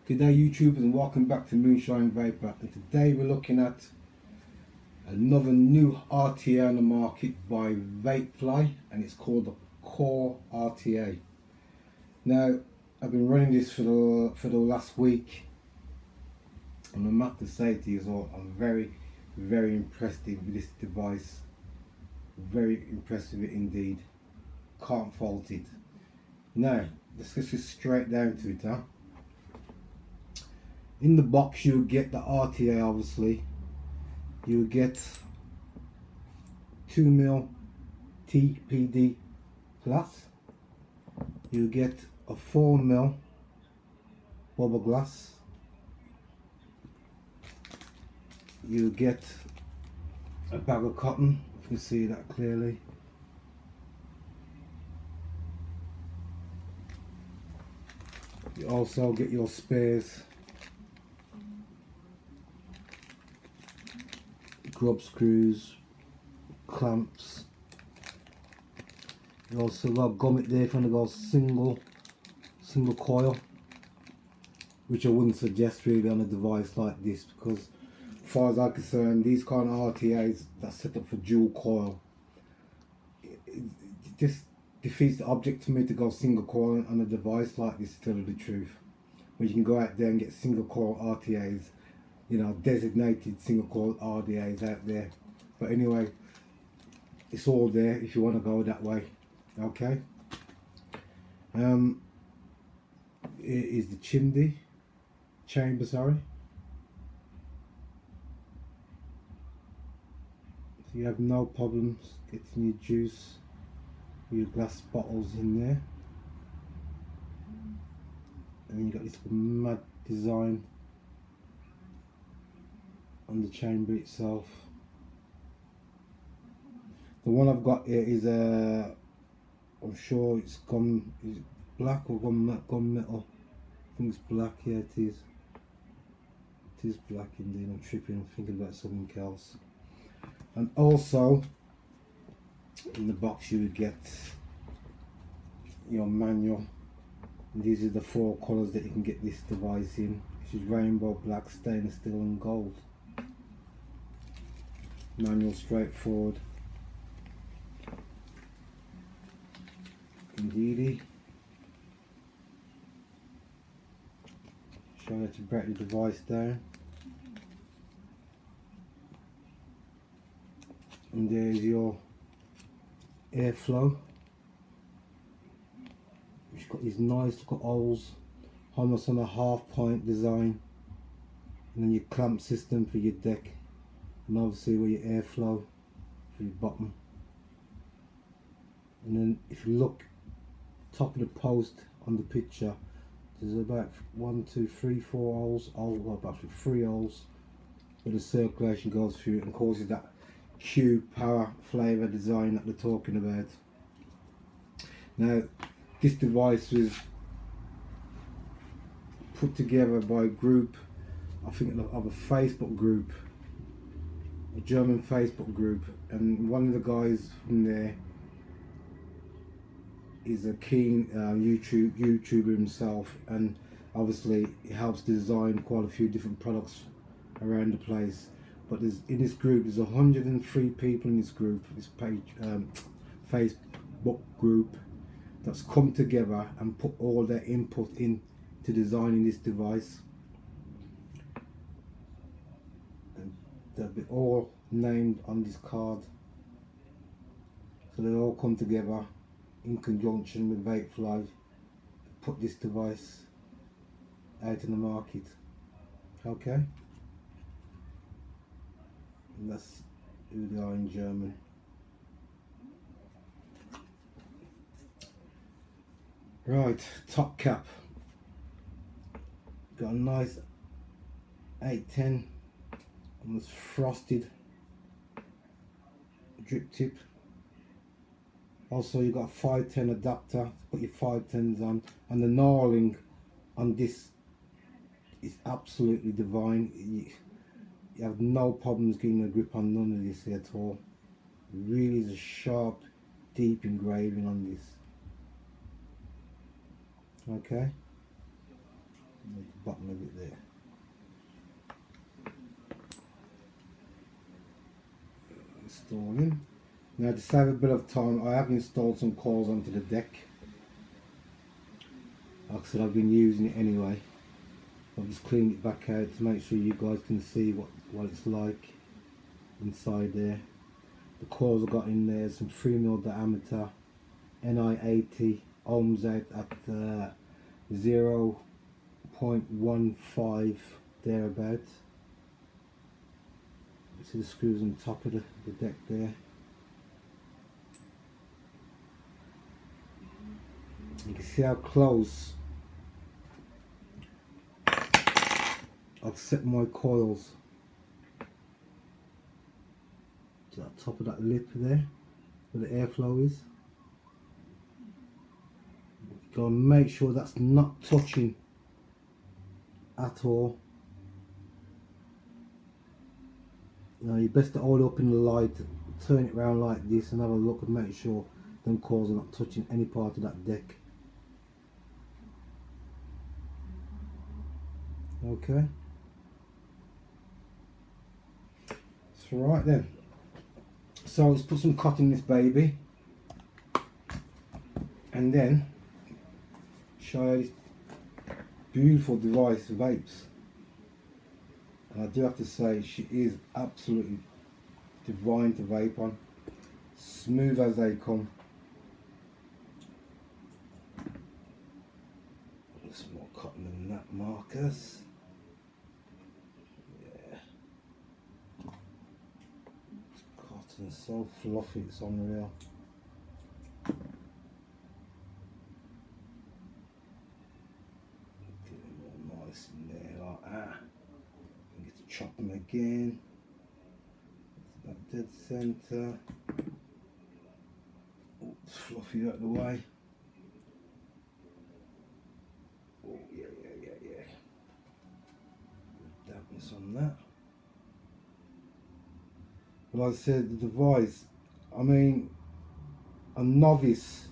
Good day YouTubers, and welcome back to Moonshine Vaper, and today we're looking at another new RTA on the market by Vapefly, and it's called the Core RTA. Now I've been running this for the last week, and I have to say to you all, I'm very impressed with this device. Very impressed with it indeed. Can't fault it. Now let's get straight down to it, In the box you get the RTA, obviously. You get 2mm TPD glass. You get a 4mm bubble glass. You get a bag of cotton, if you can see that clearly. You also get your spares, grub screws, clamps. You also got a grommet there if you want to go single coil, which I wouldn't suggest really on a device like this, because as far as I'm concerned, these kind of RTAs that's set up for dual coil, it just defeats the object to me to go single coil on a device like this, to tell you the truth. When you can go out there and get single coil RTAs, you know, designated single coil RDAs out there. But anyway, it's all there if you want to go that way. Okay. It is the chamber, sorry. So you have no problems getting your juice or your glass bottles in there. And then you got this mad design on the chamber itself. The one I've got here is I'm sure it's is it black or gun metal? I think it's black. Yeah, it is. It is black indeed. I'm tripping. I'm thinking about something else. And also in the box you would get your manual. And these are the 4 colours that you can get this device in, which is rainbow, black, stainless steel and gold. Manual, straightforward indeedy. Show you how to break the device down. And there's your airflow, which got these nice little holes, almost on a half-point design, and then your clamp system for your deck, and obviously where your airflow for your bottom. And then if you look top of the post on the picture, there's about 1, 2, 3, 4 holes, well, about 3 holes where the circulation goes through and causes that Q power flavour design that they're talking about. Now this device was put together by a group, I think of a Facebook group, a German Facebook group, and one of the guys from there is a keen YouTuber himself, and obviously he helps design quite a few different products around the place. But in this group there's 103 people in this group, this page, Facebook group, that's come together and put all their input into designing this device. And they'll be all named on this card. So they all come together in conjunction with Vapefly to put this device out in the market. Okay? And that's who they are in German. Right, top cap. Got a nice 810, almost frosted drip tip. Also you got a 510 adapter to put your 510s on, and the knurling on this is absolutely divine. You have no problems getting a grip on none of this at all. It really is a sharp, deep engraving on this. Okay. bottom of it there. Installing. Now to save a bit of time, I have installed some coils onto the deck. Like I said, I've been using it anyway. I've just cleaned it back out to make sure you guys can see what it's like inside there. The coils I've got in there, some 3mm diameter, Ni80 ohms out at 0.15 thereabouts. You see the screws on top of the deck there. You can see how close I've set my coils to the top of that lip there where the airflow is. Go and make sure that's not touching at all. Now you best to hold it up in the light, turn it around like this and have a look and make sure them coils are not touching any part of that deck. Okay. So right then. So let's put some cotton in this baby. And then show you this beautiful device, Vapes. And I do have to say, she is absolutely divine to vape on. Smooth as they come. There's more cotton than that, Marcus. Yeah. This cotton is so fluffy, it's unreal. Get it more nice in there, like that. Get to chop them again. It's about dead centre. Oh, it's fluffy out of the way. Oh, yeah. Good dampness on that. But like I said, the device, I mean, a novice,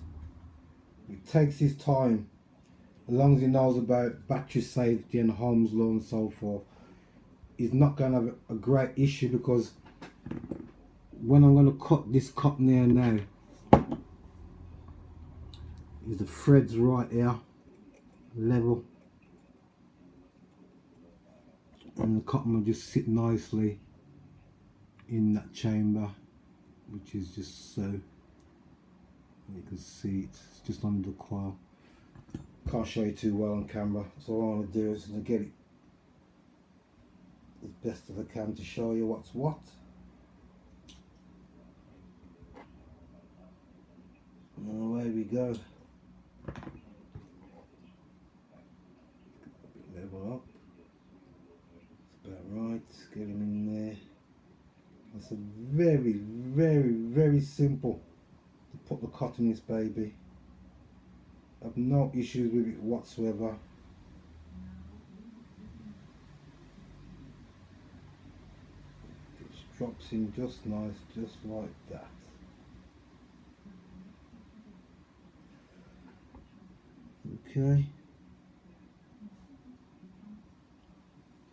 it takes his time, as long as he knows about battery safety and Ohm's law and so forth, he's not going to have a great issue, because when I'm going to cut this cotton here now, is the threads right here, level, and the cotton will just sit nicely in that chamber, which is just so, you can see it's just under the coil. Can't show you too well on camera, so all I want to do is to get it as best as I can to show you what's what. And away we go. Level up. It's about right. Get him in there. It's a very simple to put the cotton in this baby. I have no issues with it whatsoever. It just drops in just nice, just like that. Okay.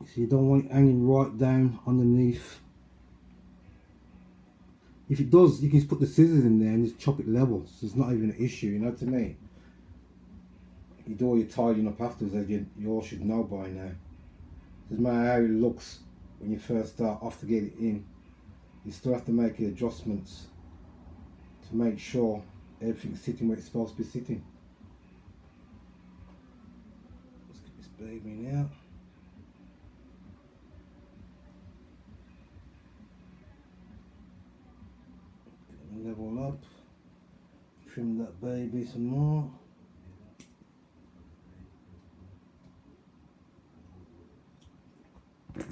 So you don't want it hanging right down underneath. If it does, you can just put the scissors in there and just chop it level, so it's not even an issue, you know what I mean? You do all your tidying up afterwards, as you all should know by now. Doesn't matter how it looks when you first start off to get it in, you still have to make your adjustments to make sure everything's sitting where it's supposed to be sitting. Let's get this baby out. Level up, trim that baby some more.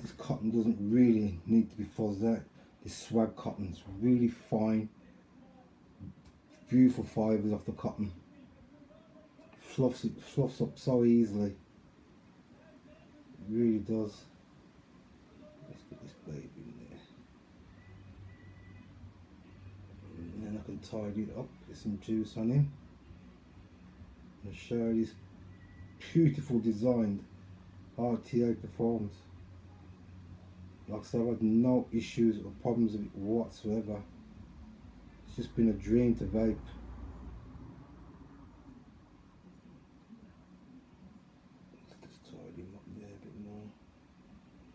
This cotton doesn't really need to be fuzzed out. This swag cotton is really fine, beautiful fibres off the cotton. Fluffs up so easily. It really does. Let's get this baby in there. And then I can tidy it up, get some juice on him, and show you this beautiful design RTA performs. Like I said, I've had no issues or problems with it whatsoever. It's just been a dream to vape. Let's just tidy him up there a bit more.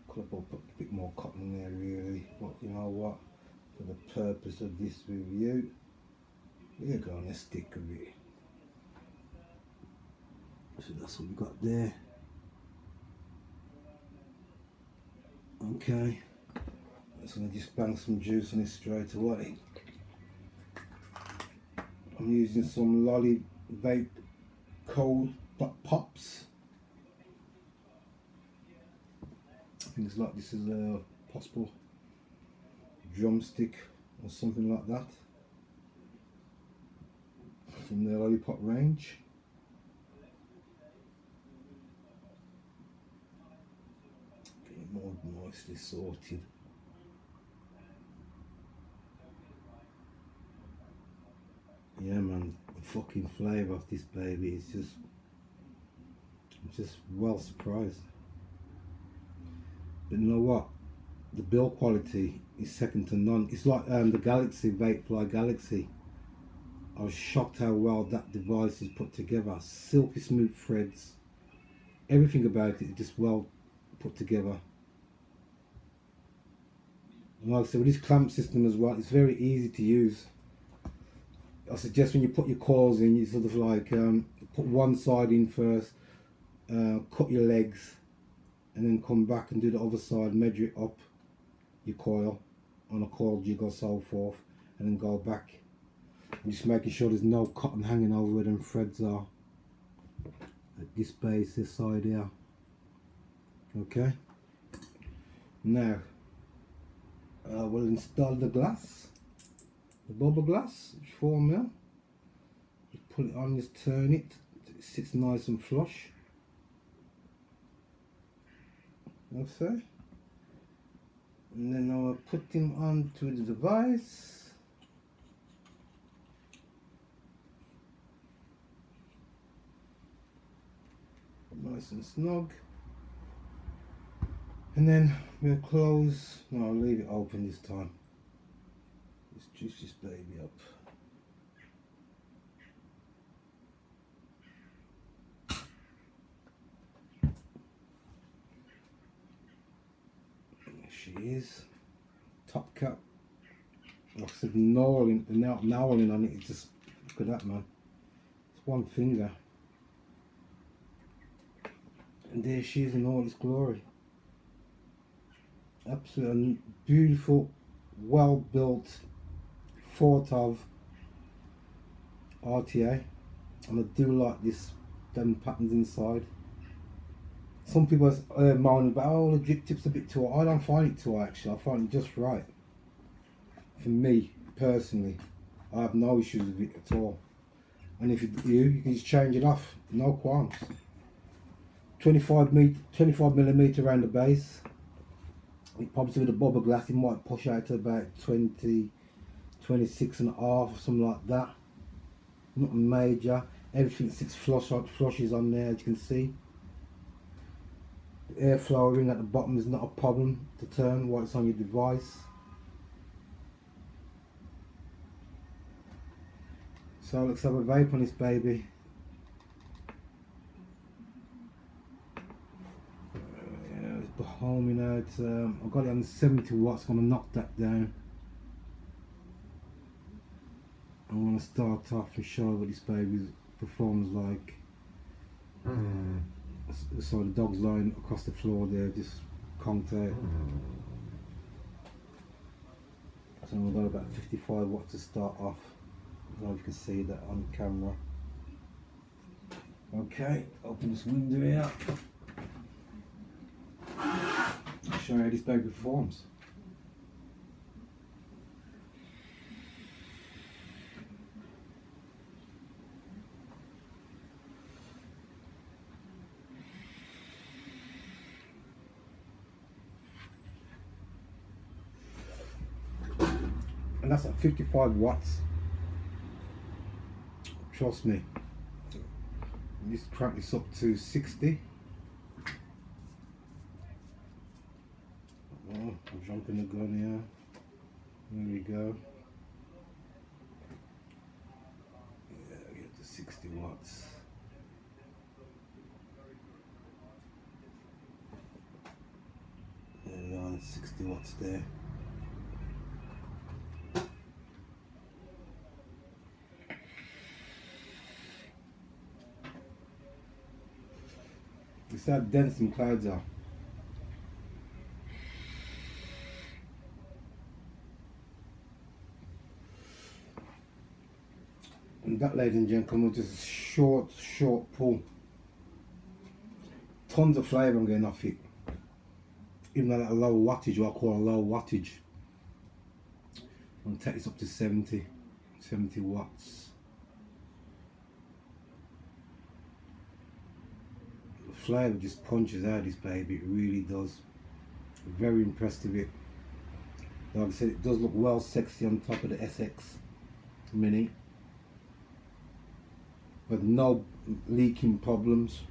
Could have put a bit more cotton in there really, but you know what? For the purpose of this review, we're gonna stick with it. So that's what we got there. Okay, I'm just gonna just bang some juice on it straight away. I'm using some Lolly Vape cold pops. Things like this is a possible drumstick or something like that from the Lollipop range. Getting more nicely sorted. Yeah man, the fucking flavour of this baby is just, I'm just well surprised. But you know what? The build quality is second to none. It's like the Galaxy, Vapefly Galaxy. I was shocked how well that device is put together. Silky smooth threads. Everything about it is just well put together. And like I said, with this clamp system as well, it's very easy to use. I suggest when you put your coils in, you sort of like put one side in first, cut your legs, and then come back and do the other side, measure it up your coil on a coil jig or so forth, and then go back. And just making sure there's no cotton hanging over where them threads are. At this base, this side here. Okay. Now, we'll install the glass, the bubble glass, 4mm. Just pull it on, just turn it, it sits nice and flush. Okay, and then I'll put him onto the device. Nice and snug. And then we'll close, no, I'll leave it open this time. Let's juice this baby up. She is. Top cap. Like I said, knurling on it. It's just, look at that man. It's one finger. And there she is in all its glory. Absolutely beautiful, well built, thought of RTA. And I do like this, them patterns inside. Some people are moaning about, oh, the drip tip's a bit too high. I don't find it too high actually, I find it just right. For me, personally, I have no issues with it at all. And if you can just change it off, no qualms. 25mm around the base. It probably with the bubble glass, it might push out to about 20, 26 and a half or something like that. Not major. Everything sits flushes on there, as you can see. The airflow ring at the bottom is not a problem to turn while it's on your device. So let's have a vape on this baby. It's behind me now. It's, I've got it on 70 watts. I'm going to knock that down. I'm going to start off and show what this baby performs like. So the dog's lying across the floor there, just conked out. So we've got about 55 watts to start off. I don't know if you can see that on camera. Okay, open this window here. I'll show you how this baby performs. And that's at 55 watts. Trust me. Just crank this up to 60. jumping the gun here. There we go. Yeah, get to 60 watts. There we are, 60 watts there. You see how dense some clouds are. And that, ladies and gentlemen, was just a short pull. Tons of flavour I'm getting off it. Even though at a low wattage, what I call a low wattage. I'm going to take this up to 70 watts. The flavour just punches out this baby, it really does. Very impressed with it. Like I said, it does look well sexy on top of the SX Mini. But no leaking problems.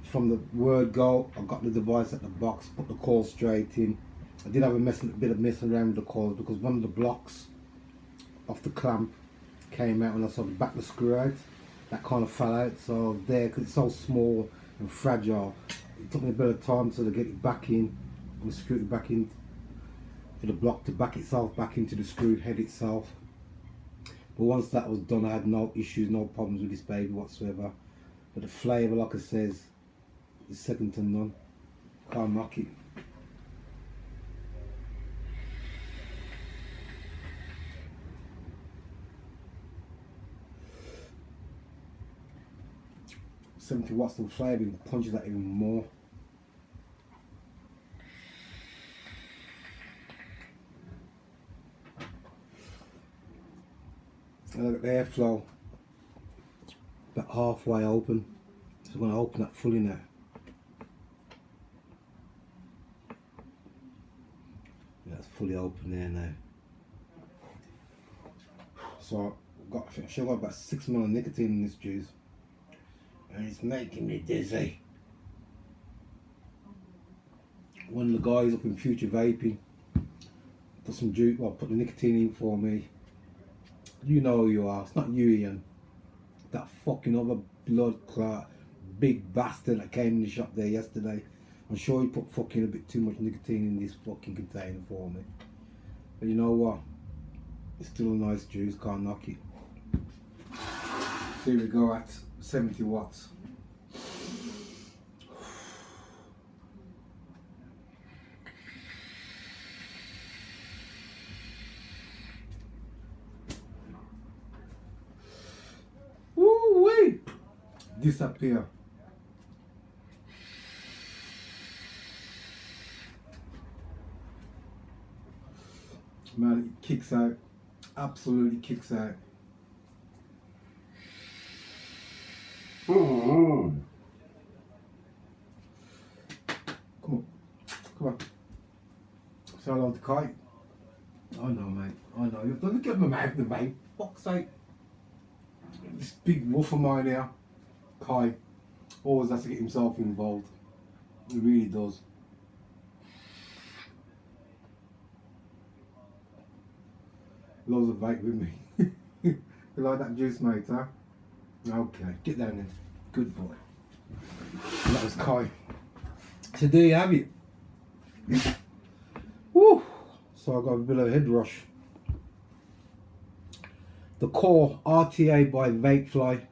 From the word go, I got the device at the box, put the coil straight in. I did have a bit of messing around with the coils because one of the blocks off the clamp came out when I sort of back the screw out. That kind of fell out, so there, because it's so small and fragile, it took me a bit of time to get it back in and screw it back in for the block to back itself back into the screw head itself. But once that was done, I had no issues, no problems with this baby whatsoever. But the flavour, like I says, is second to none. Can't knock it. $70 watts of flavour punches that even more. And look at the airflow, about halfway open, so I'm going to open that fully now. Yeah, it's fully open there now. So I've still got about 6 ml of nicotine in this juice, and it's making me dizzy. One of the guys up in Future Vaping put some juice, well, put the nicotine in for me. You know who you are. It's not you, Ian. That fucking other blood clot big bastard that came in the shop there yesterday. I'm sure he put fucking a bit too much nicotine in this fucking container for me. But you know what? It's still a nice juice, can't knock it. So here we go at 70 watts. Woo-wee! Disappear. Man, it kicks out. Absolutely kicks out. Come on. Come on. Say hello to Kai. I know, mate. I know. You've done to get my mouth the vape. Fuck's sake. This big wolf of mine here, Kai, always has to get himself involved. He really does. Loves a vape with me. You like that juice, mate, huh? Okay, get down then. Good boy. And that was Kai. So there you have it. Woo! So I got a bit of a head rush. The core RTA by Vapefly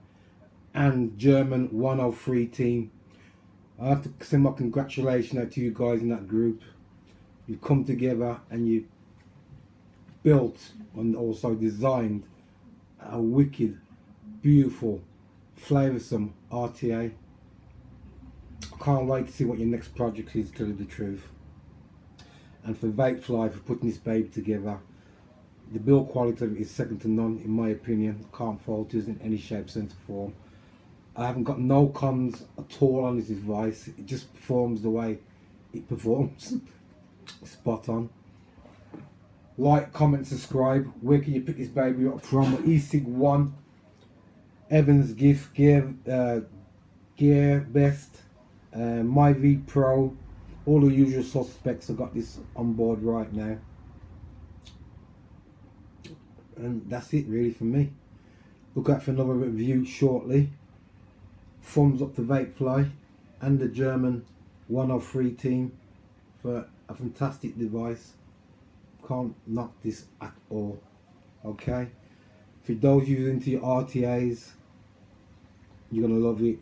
and German 103 team. I have to send my congratulations out to you guys in that group. You've come together and you built and also designed a wicked, beautiful, flavoursome RTA. I can't wait to see what your next project is, to tell you the truth. And for Vapefly for putting this baby together. The build quality of it is second to none, in my opinion. Can't fault it in any shape, sense, or form. I haven't got no cons at all on this device. It just performs the way it performs. Spot on. Like, comment, subscribe. Where can you pick this baby up from? eSig1, Evans Gift, Gear Best, MyV Pro, all the usual suspects have got this on board right now, and that's it really for me. Look out for another review shortly. Thumbs up to Vapefly and the German 103 team for a fantastic device. Can't knock this at all. Okay, for those using into your RTAs, you're gonna love it.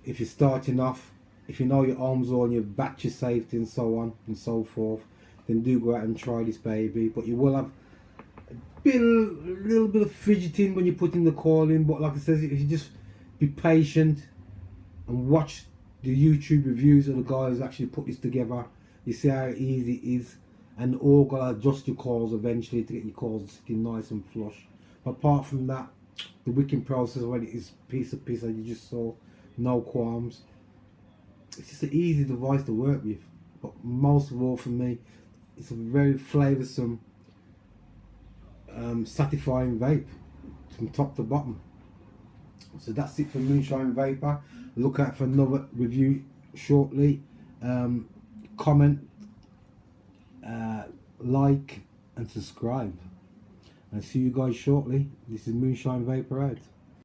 If you're starting off, if you know your arms are on your battery safety and so on and so forth, then do go out and try this baby. But you will have a little bit of fidgeting when you're putting the coil in. But like I said, if you just be patient and watch the YouTube reviews of the guys who actually put this together, you see how easy it is. And all gotta adjust your coils eventually to get your coils sitting nice and flush. But apart from that, the wicking process when it is piece of piece, as you just saw, no qualms. It's just an easy device to work with. But most of all for me, it's a very flavoursome, satisfying vape from top to bottom. So that's it for Moonshine Vaper. Look out for another review shortly. Comment, like and subscribe, and see you guys shortly. This is Moonshine Vaper out.